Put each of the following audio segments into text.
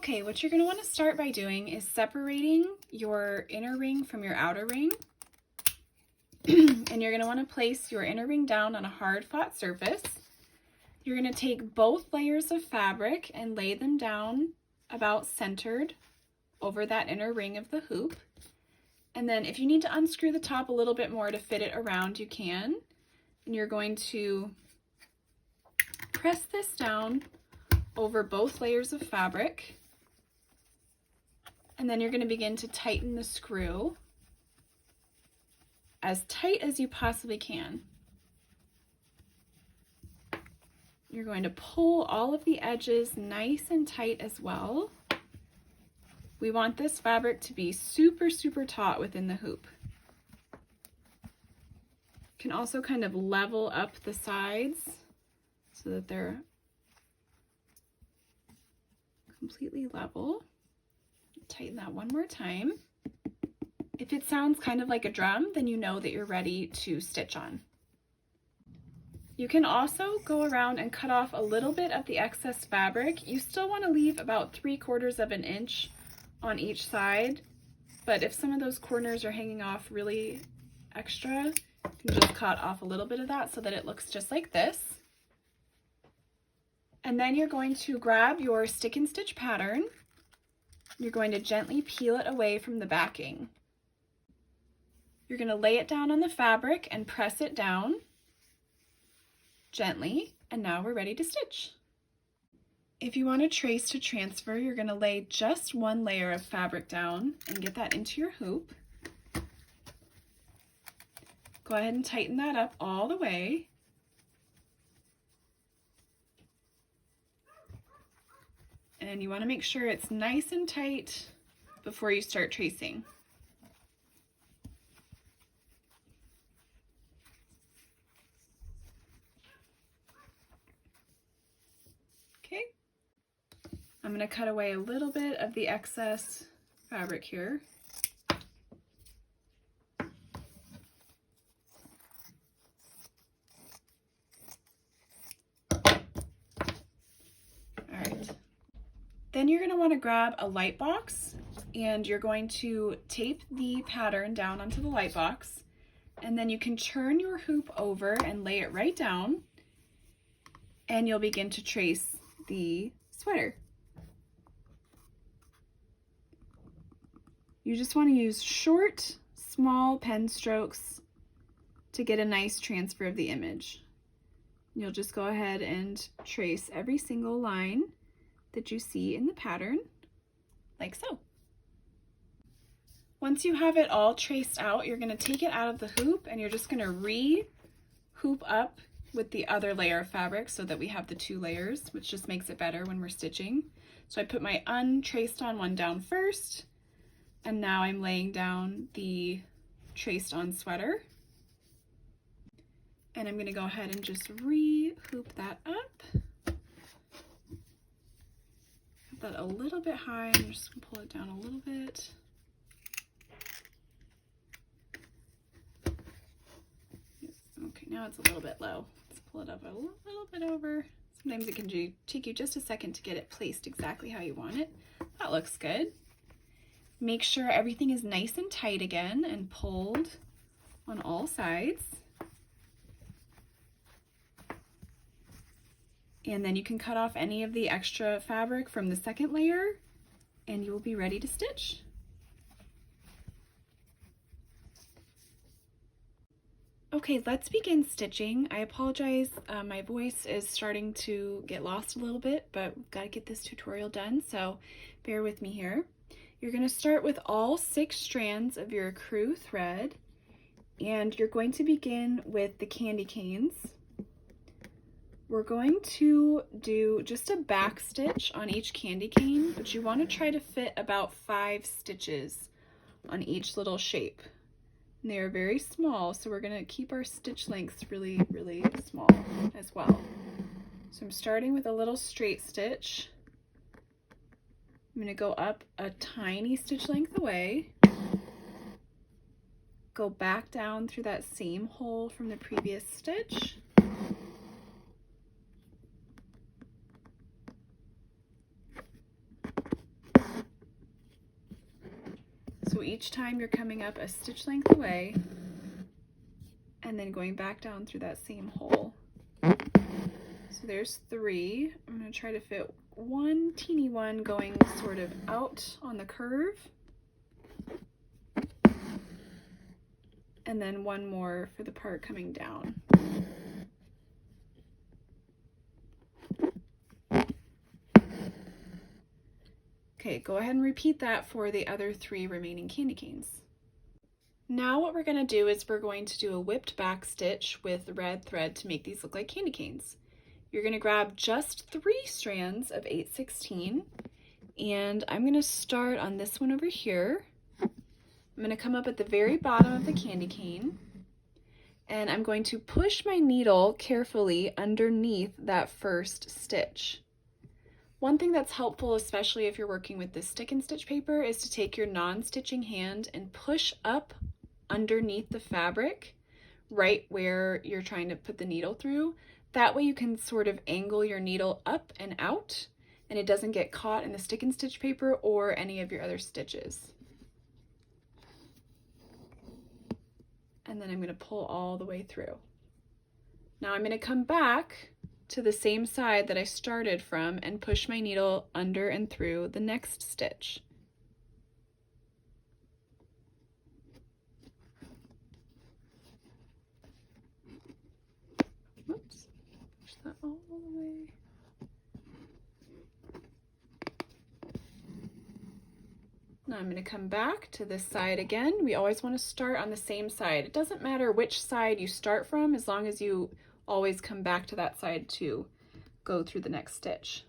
Okay, what you're going to want to start by doing is separating your inner ring from your outer ring. And you're going to want to place your inner ring down on a hard, flat surface. You're going to take both layers of fabric and lay them down about centered over that inner ring of the hoop. And then if you need to unscrew the top a little bit more to fit it around, you can. And you're going to press this down over both layers of fabric. And then you're going to begin to tighten the screw as tight as you possibly can. You're going to pull all of the edges nice and tight as well. We want this fabric to be super, super taut within the hoop. You can also kind of level up the sides so that they're completely level. Tighten that one more time. If it sounds kind of like a drum, then you know that you're ready to stitch on. You can also go around and cut off a little bit of the excess fabric. You still want to leave about 3/4 of an inch on each side, but if some of those corners are hanging off really extra, you can just cut off a little bit of that so that it looks just like this. And then you're going to grab your stick and stitch pattern. You're going to gently peel it away from the backing. You're going to lay it down on the fabric and press it down gently, and now we're ready to stitch. If you want to trace to transfer, you're going to lay just one layer of fabric down and get that into your hoop. Go ahead and tighten that up all the way. And you want to make sure it's nice and tight before you start tracing. Okay. I'm going to cut away a little bit of the excess fabric here. Then you're going to want to grab a light box and you're going to tape the pattern down onto the light box, and then you can turn your hoop over and lay it right down, and you'll begin to trace the sweater. You just want to use short, small pen strokes to get a nice transfer of the image. You'll just go ahead and trace every single line that you see in the pattern, like so. Once you have it all traced out, you're going to take it out of the hoop and you're just going to re-hoop up with the other layer of fabric so that we have the 2 layers, which just makes it better when we're stitching. So I put my untraced on one down first, and now I'm laying down the traced on sweater. And I'm going to go ahead and just re-hoop that up. That a little bit high. I'm just going to pull it down a little bit. Okay, now it's a little bit low. Let's pull it up a little bit over. Sometimes it can take you just a second to get it placed exactly how you want it. That looks good. Make sure everything is nice and tight again and pulled on all sides. And then you can cut off any of the extra fabric from the second layer and you will be ready to stitch. Okay, let's begin stitching. I apologize, my voice is starting to get lost a little bit, but we've got to get this tutorial done, so bear with me here. You're going to start with all 6 strands of your crew thread, and you're going to begin with the candy canes. We're going to do just a back stitch on each candy cane, but you want to try to fit about 5 stitches on each little shape. And they are very small, so we're going to keep our stitch lengths really, really small as well. So I'm starting with a little straight stitch. I'm going to go up a tiny stitch length away, go back down through that same hole from the previous stitch, So each time you're coming up a stitch length away and then going back down through that same hole. So there's 3. I'm going to try to fit one teeny one going sort of out on the curve, and then one more for the part coming down. Okay, go ahead and repeat that for the other 3 remaining candy canes. Now what we're going to do is we're going to do a whipped back stitch with red thread to make these look like candy canes. You're going to grab just 3 strands of 8/16, and I'm going to start on this one over here. I'm going to come up at the very bottom of the candy cane, and I'm going to push my needle carefully underneath that first stitch. One thing that's helpful, especially if you're working with this stick and stitch paper, is to take your non-stitching hand and push up underneath the fabric right where you're trying to put the needle through. That way you can sort of angle your needle up and out, and it doesn't get caught in the stick and stitch paper or any of your other stitches. And then I'm going to pull all the way through. Now I'm going to come back to the same side that I started from and push my needle under and through the next stitch. Whoops, push that all the way. Now I'm going to come back to this side again. We always want to start on the same side. It doesn't matter which side you start from, as long as you always come back to that side to go through the next stitch.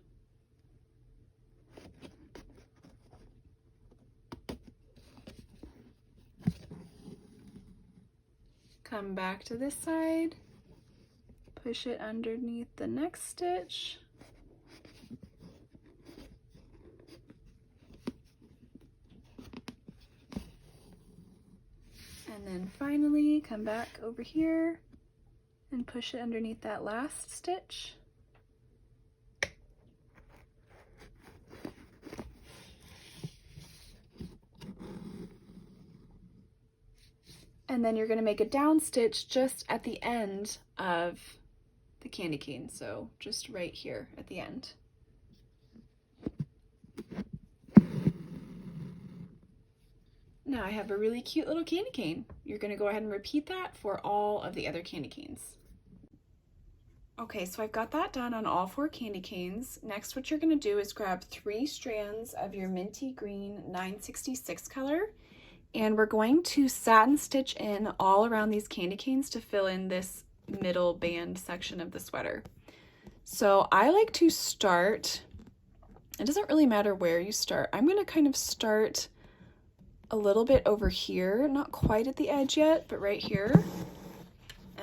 Come back to this side, push it underneath the next stitch. And then finally come back over here and push it underneath that last stitch. And then you're going to make a down stitch just at the end of the candy cane, so just right here at the end. Now I have a really cute little candy cane. You're going to go ahead and repeat that for all of the other candy canes. Okay, so I've got that done on all 4 candy canes. Next, what you're going to do is grab 3 strands of your minty green 966 color, and we're going to satin stitch in all around these candy canes to fill in this middle band section of the sweater. So I like to start, it doesn't really matter where you start. I'm going to kind of start a little bit over here, not quite at the edge yet, but right here.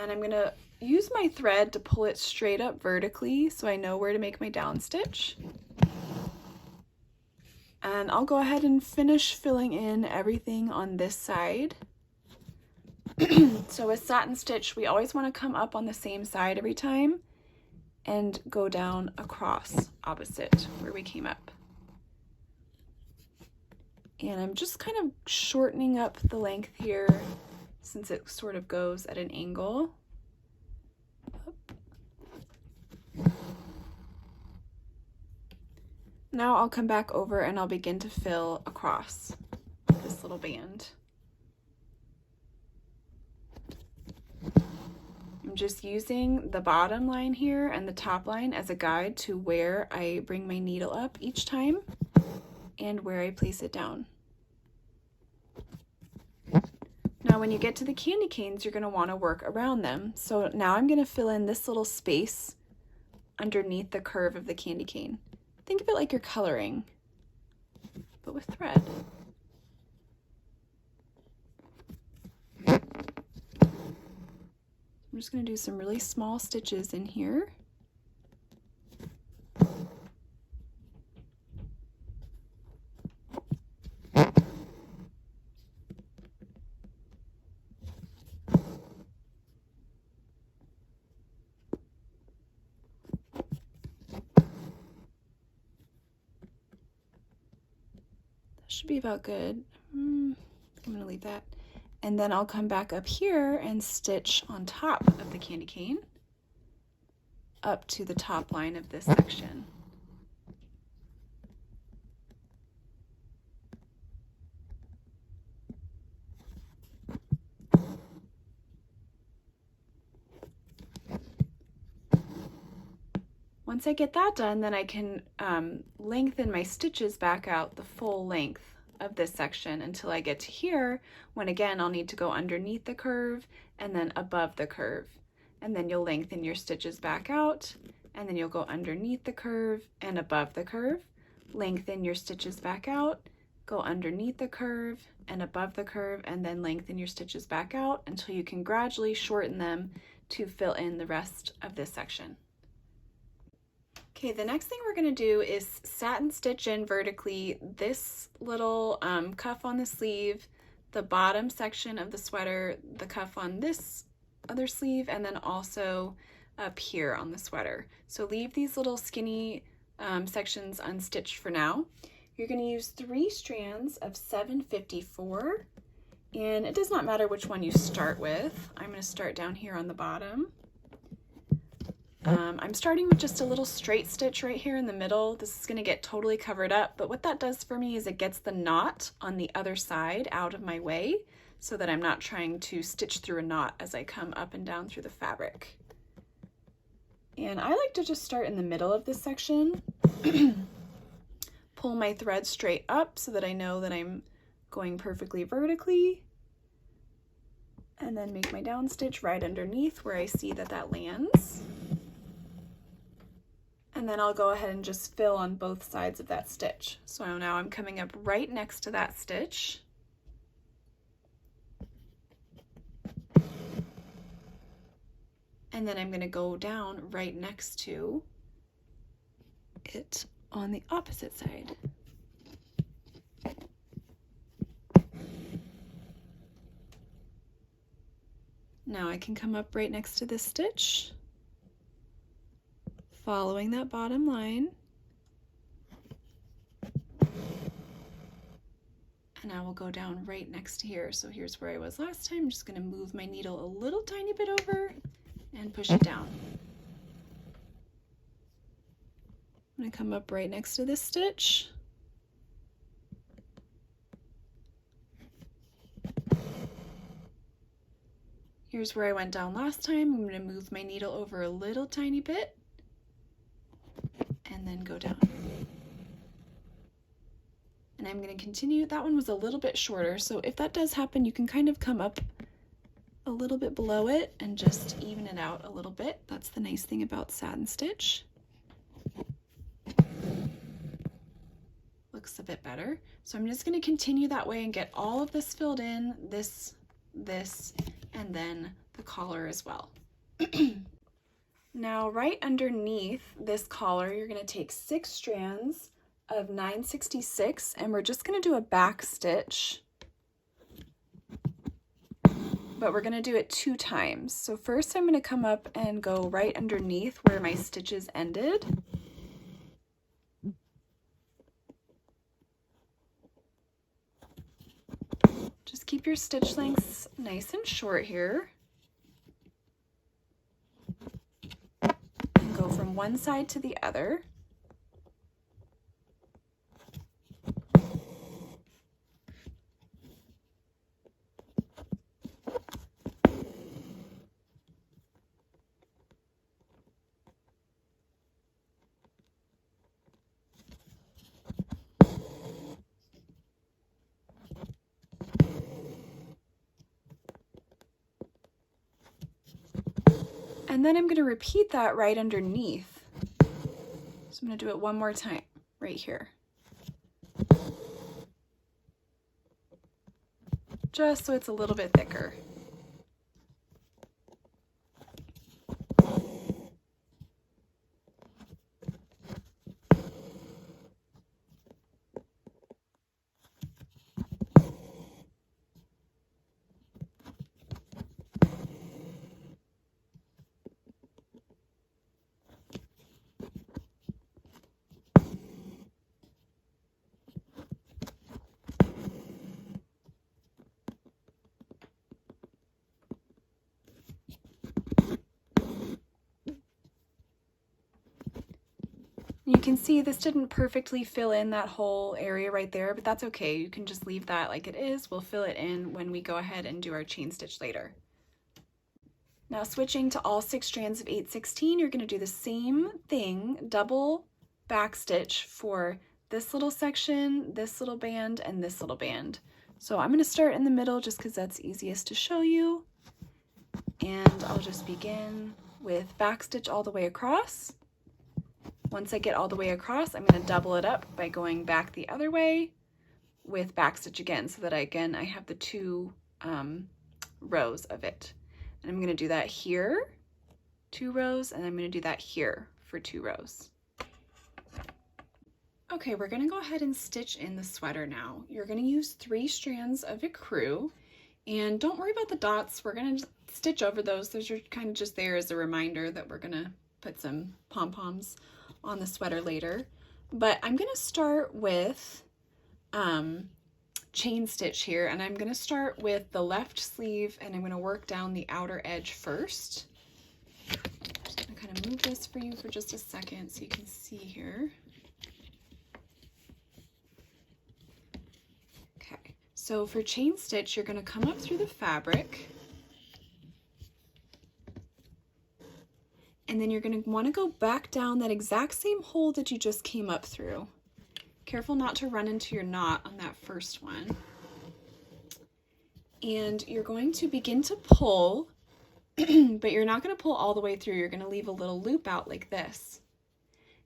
And I'm going to use my thread to pull it straight up vertically so I know where to make my down stitch. And I'll go ahead and finish filling in everything on this side. So with satin stitch, we always want to come up on the same side every time and go down across opposite where we came up. And I'm just kind of shortening up the length here since it sort of goes at an angle. Now I'll come back over and I'll begin to fill across this little band. I'm just using the bottom line here and the top line as a guide to where I bring my needle up each time and where I place it down. Now when you get to the candy canes, you're going to want to work around them. So now I'm going to fill in this little space underneath the curve of the candy cane. Think of it like you're coloring, but with thread. I'm just going to do some really small stitches in here. Should be about good. I'm gonna leave that. And then I'll come back up here and stitch on top of the candy cane up to the top line of this section. Once I get that done, then I can lengthen my stitches back out the full length of this section until I get to here, when again I'll need to go underneath the curve and then above the curve. And then you'll lengthen your stitches back out, and then you'll go underneath the curve and above the curve, lengthen your stitches back out, go underneath the curve and above the curve, and then lengthen your stitches back out until you can gradually shorten them to fill in the rest of this section. Okay, the next thing we're going to do is satin stitch in vertically this little cuff on the sleeve, the bottom section of the sweater, the cuff on this other sleeve, and then also up here on the sweater. So leave these little skinny sections unstitched for now. You're going to use 3 strands of 754, and it does not matter which one you start with. I'm going to start down here on the bottom. I'm starting with just a little straight stitch right here in the middle. This is going to get totally covered up, but what that does for me is it gets the knot on the other side out of my way so that I'm not trying to stitch through a knot as I come up and down through the fabric. And I like to just start in the middle of this section, pull my thread straight up so that I know that I'm going perfectly vertically, and then make my down stitch right underneath where I see that that lands. And then I'll go ahead and just fill on both sides of that stitch. So now I'm coming up right next to that stitch. And then I'm going to go down right next to it on the opposite side. Now I can come up right next to this stitch, following that bottom line, and I will go down right next to here. So here's where I was last time. I'm just going to move my needle a little tiny bit over and push it down. I'm going to come up right next to this stitch, here's where I went down last time. I'm going to move my needle over a little tiny bit and then go down. And I'm going to continue. That one was a little bit shorter, so if that does happen, you can kind of come up a little bit below it and just even it out a little bit. That's the nice thing about satin stitch. Looks a bit better. So I'm just going to continue that way and get all of this filled in, this, and then the collar as well. Now right underneath this collar, you're going to take 6 strands of 966, and we're just going to do a back stitch, but we're going to do it 2 times. So first I'm going to come up and go right underneath where my stitches ended. Just keep your stitch lengths nice and short here. And go from one side to the other. And then I'm going to repeat that right underneath. So I'm going to do it one more time right here. Just so it's a little bit thicker. You can see this didn't perfectly fill in that whole area right there, but that's okay. You can just leave that like it is. We'll fill it in when we go ahead and do our chain stitch later. Now switching to all 6 strands of 8/16, you're going to do the same thing, double back stitch for this little section, this little band, and this little band. So I'm going to start in the middle just because that's easiest to show you. And I'll just begin with back stitch all the way across. Once I get all the way across, I'm going to double it up by going back the other way with back stitch again, so that I have the 2 rows of it. And I'm going to do that here, 2 rows, and I'm going to do that here for 2 rows. Okay, we're going to go ahead and stitch in the sweater now. You're going to use 3 strands of ecru, and don't worry about the dots. We're going to stitch over those. Those are kind of just there as a reminder that we're going to put some pom-poms on the sweater later. But I'm going to start with chain stitch here, and I'm going to start with the left sleeve, and I'm going to work down the outer edge first. I'm just going to kind of move this for you for just a second so you can see here. Okay, so for chain stitch, you're going to come up through the fabric, and then you're going to want to go back down that exact same hole that you just came up through. Careful not to run into your knot on that first one. And you're going to begin to pull, but you're not going to pull all the way through. You're going to leave a little loop out like this.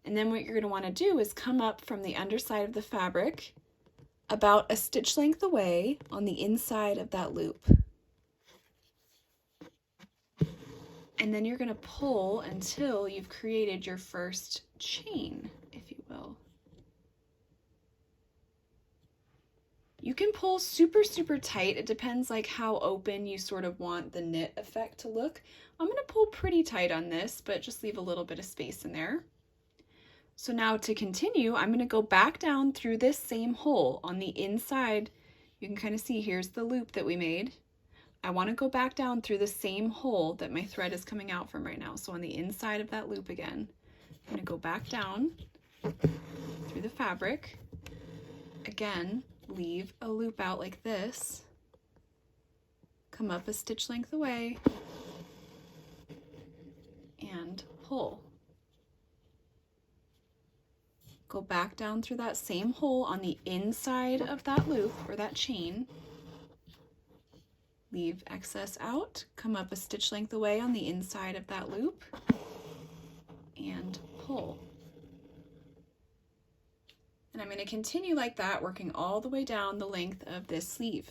And then what you're going to want to do is come up from the underside of the fabric about a stitch length away on the inside of that loop. And then you're going to pull until you've created your first chain, if you will. You can pull super, super tight. It depends like how open you sort of want the knit effect to look. I'm going to pull pretty tight on this, but just leave a little bit of space in there. So now to continue, I'm going to go back down through this same hole on the inside. You can kind of see here's the loop that we made. I want to go back down through the same hole that my thread is coming out from right now. So on the inside of that loop again, I'm going to go back down through the fabric. Again, leave a loop out like this, come up a stitch length away, and pull. Go back down through that same hole on the inside of that loop or that chain, leave excess out, come up a stitch length away on the inside of that loop, and pull. And I'm going to continue like that, working all the way down the length of this sleeve.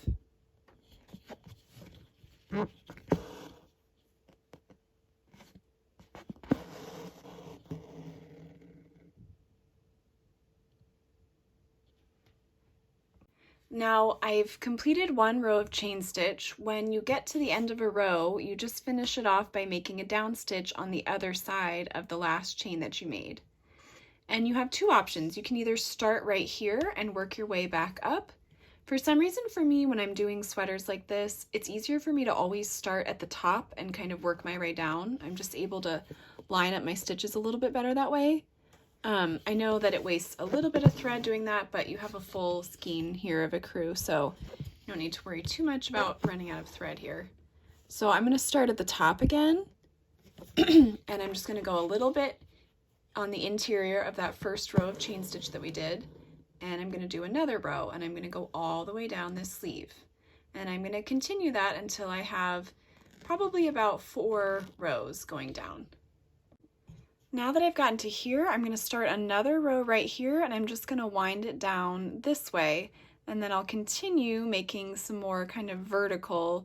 Now I've completed 1 row of chain stitch. When you get to the end of a row, you just finish it off by making a down stitch on the other side of the last chain that you made. And you have 2 options. You can either start right here and work your way back up. For some reason for me, when I'm doing sweaters like this, it's easier for me to always start at the top and kind of work my way down. I'm just able to line up my stitches a little bit better that way. I know that it wastes a little bit of thread doing that, but you have a full skein here of ecru, so you don't need to worry too much about running out of thread here. So I'm going to start at the top again, and I'm just going to go a little bit on the interior of that first row of chain stitch that we did, and I'm going to do another row, and I'm going to go all the way down this sleeve, and I'm going to continue that until I have probably about 4 rows going down. Now that I've gotten to here, I'm going to start another row right here, and I'm just going to wind it down this way, and then I'll continue making some more kind of vertical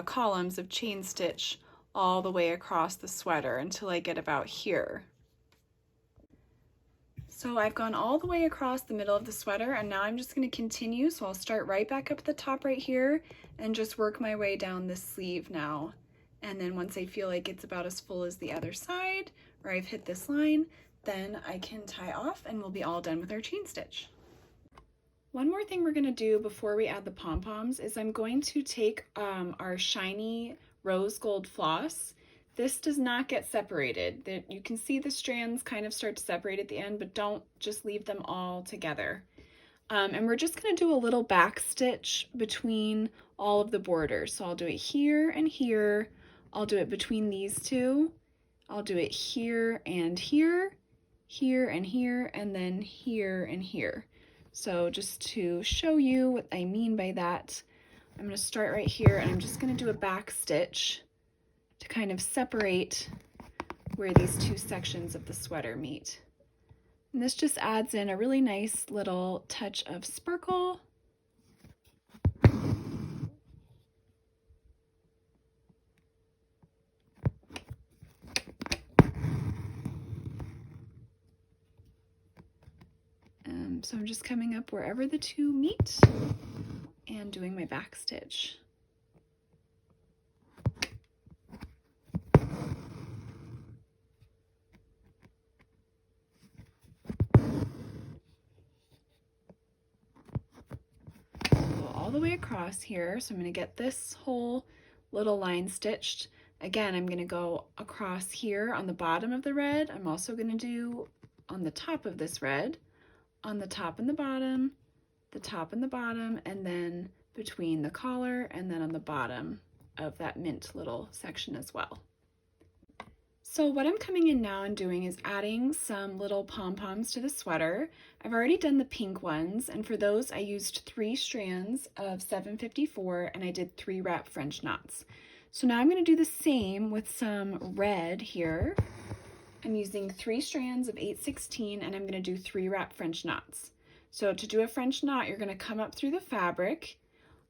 columns of chain stitch all the way across the sweater until I get about here. So I've gone all the way across the middle of the sweater, and now I'm just going to continue. So I'll start right back up at the top right here and just work my way down this sleeve now. And then once I feel like it's about as full as the other side, or I've hit this line, then I can tie off and we'll be all done with our chain stitch. One more thing we're going to do before we add the pom-poms is I'm going to take our shiny rose gold floss. this does not get separated. You can see the strands kind of start to separate at the end, but don't just leave them all together. And we're just going to do a little back stitch between all of the borders. So I'll do it here and here. I'll do it between these two. I'll do it here and here, here and here, and then here and here. So just to show you what I mean by that, I'm going to start right here and I'm just going to do a back stitch to kind of separate where these two sections of the sweater meet. And this just adds in a really nice little touch of sparkle. So I'm just coming up wherever the two meet and doing my back stitch. All the way across here, so I'm going to get this whole little line stitched. Again, I'm going to go across here on the bottom of the red. I'm also going to do on the top of this red, on the top and the bottom, the top and the bottom, and then between the collar and then on the bottom of that mint little section as well. So what I'm coming in now and doing is adding some little pom-poms to the sweater. I've already done the pink ones, and for those I used 3 strands of 754 and I did 3 wrap French knots. So now I'm going to do the same with some red here. I'm using 3 strands of 8/16 and I'm going to do 3 wrap French knots. So to do a French knot, you're going to come up through the fabric,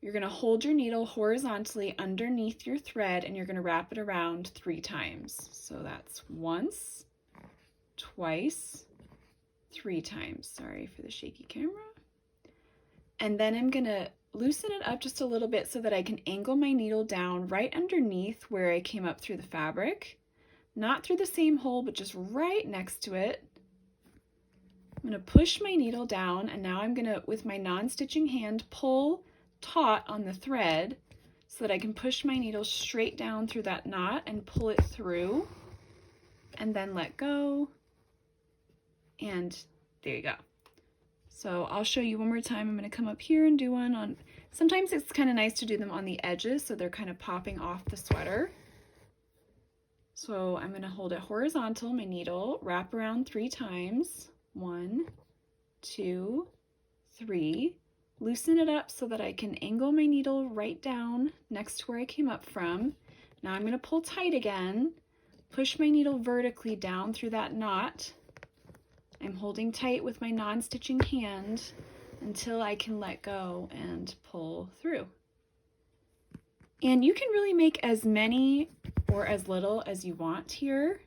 you're going to hold your needle horizontally underneath your thread, and you're going to wrap it around 3 times. So that's once, twice, 3 times. Sorry for the shaky camera. And then I'm going to loosen it up just a little bit so that I can angle my needle down right underneath where I came up through the fabric. Not through the same hole, but just right next to it. I'm going to push my needle down, and now I'm going to, with my non-stitching hand, pull taut on the thread so that I can push my needle straight down through that knot and pull it through, and then let go, and there you go. So I'll show you one more time. I'm going to come up here and do one on, sometimes it's kind of nice to do them on the edges so they're kind of popping off the sweater. So I'm going to hold it horizontal, my needle, wrap around 3 times. 1, 2, 3. Loosen it up so that I can angle my needle right down next to where I came up from. Now I'm going to pull tight again, push my needle vertically down through that knot. I'm holding tight with my non-stitching hand until I can let go and pull through. And you can really make as many or as little as you want here.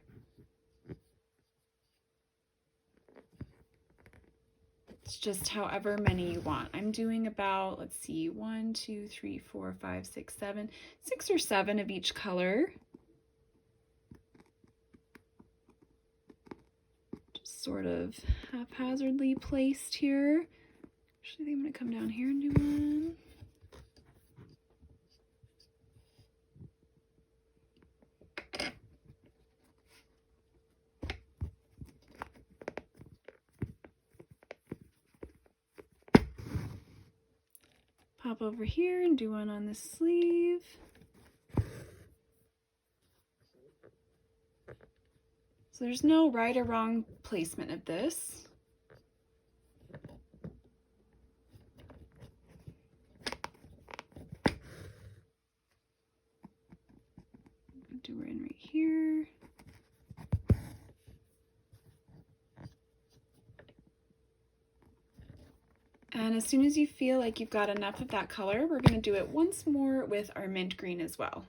It's just however many you want. I'm doing about, let's see, 1, 2, 3, 4, 5, 6, 7, 6 or 7 of each color. Just sort of haphazardly placed here. Actually, I think I'm going to come down here and do one. Pop over here and do one on the sleeve. So there's no right or wrong placement of this. Do one right here. And as soon as you feel like you've got enough of that color, we're going to do it once more with our mint green as well.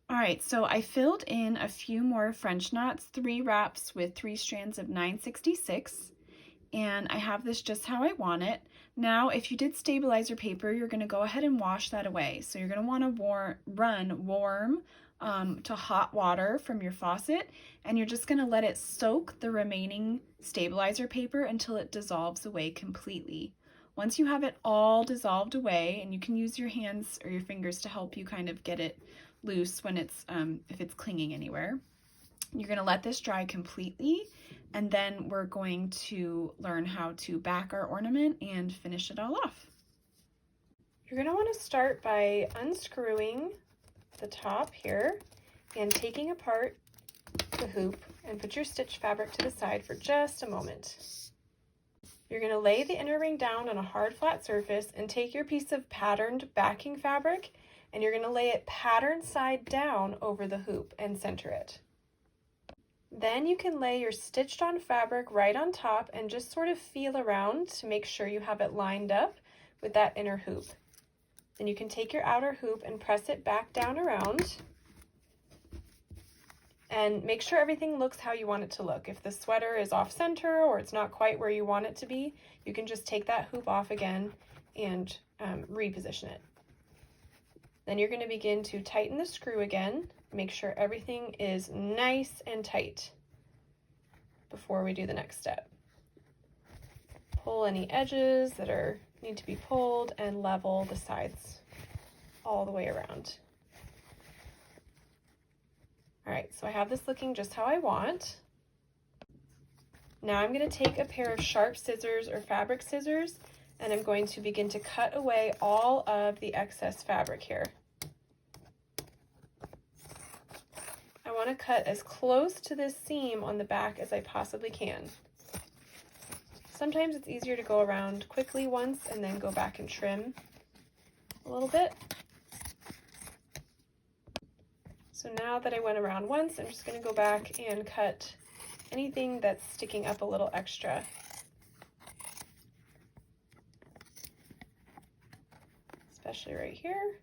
All right, so I filled in a few more French knots, 3 wraps with 3 strands of 9/66, and I have this just how I want it. Now, if you did stabilizer paper, you're going to go ahead and wash that away. So you're going to want to run warm to hot water from your faucet, and you're just going to let it soak the remaining stabilizer paper until it dissolves away completely. Once you have it all dissolved away, and you can use your hands or your fingers to help you kind of get it loose when it's, if it's clinging anywhere. You're gonna let this dry completely, and then we're going to learn how to back our ornament and finish it all off. You're gonna wanna start by unscrewing the top here and taking apart the hoop, and put your stitch fabric to the side for just a moment. You're going to lay the inner ring down on a hard flat surface and take your piece of patterned backing fabric, and you're going to lay it pattern side down over the hoop and center it. Then you can lay your stitched on fabric right on top and just sort of feel around to make sure you have it lined up with that inner hoop. Then you can take your outer hoop and press it back down around. And make sure everything looks how you want it to look. If the sweater is off center or it's not quite where you want it to be, you can just take that hoop off again and reposition it. Then you're going to begin to tighten the screw again. Make sure everything is nice and tight before we do the next step. Pull any edges that need to be pulled and level the sides all the way around. All right, so I have this looking just how I want. Now I'm going to take a pair of sharp scissors or fabric scissors, and I'm going to begin to cut away all of the excess fabric here. I want to cut as close to this seam on the back as I possibly can. Sometimes it's easier to go around quickly once and then go back and trim a little bit. So now that I went around once, I'm just going to go back and cut anything that's sticking up a little extra. Especially right here.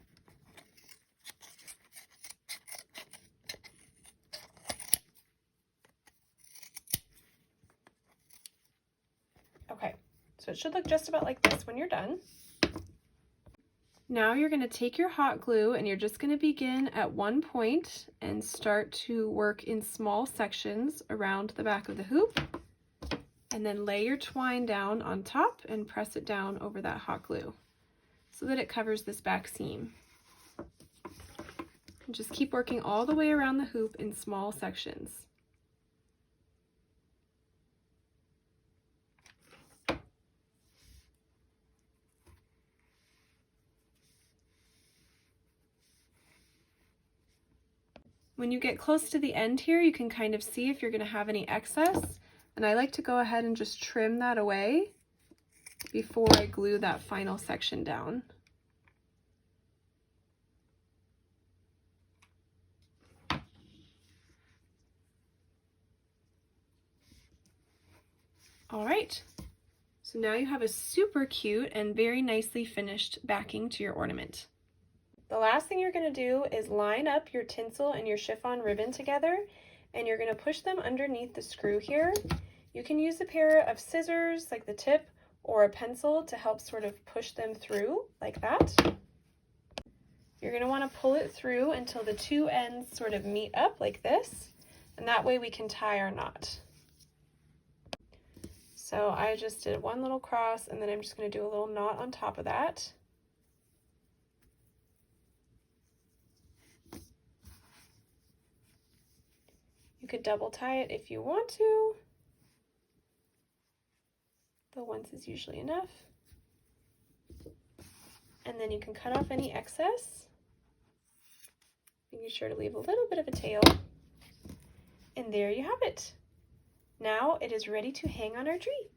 Okay, so it should look just about like this when you're done. Now you're going to take your hot glue and you're just going to begin at one point and start to work in small sections around the back of the hoop, and then lay your twine down on top and press it down over that hot glue so that it covers this back seam. And just keep working all the way around the hoop in small sections. When you get close to the end here, you can kind of see if you're going to have any excess, and I like to go ahead and just trim that away before I glue that final section down. All right, so now you have a super cute and very nicely finished backing to your ornament. The last thing you're going to do is line up your tinsel and your chiffon ribbon together, and you're going to push them underneath the screw here. You can use a pair of scissors like the tip or a pencil to help sort of push them through like that. You're going to want to pull it through until the two ends sort of meet up like this, and that way we can tie our knot. So I just did one little cross, and then I'm just going to do a little knot on top of that. You could double tie it if you want to, but once is usually enough. And then you can cut off any excess, making sure to leave a little bit of a tail. And there you have it. Now it is ready to hang on our tree.